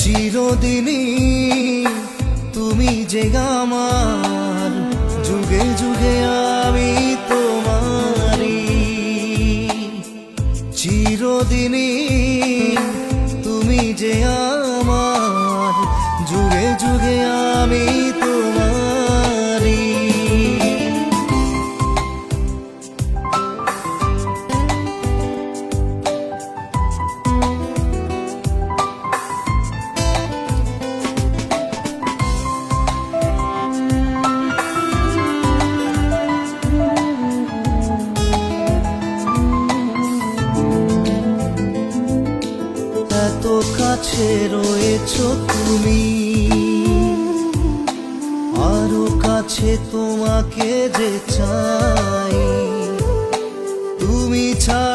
চিরদিনই তুমি যে আমার, যুগে যুগে আমি তোমারি। চিরদিনই তুমি যে আমার, যুগে যুগে আমি তোমারি। এত কাছে রয়েছো তুমি, আরো কাছে তোমাকে যে চাই। তুমি ছাড়া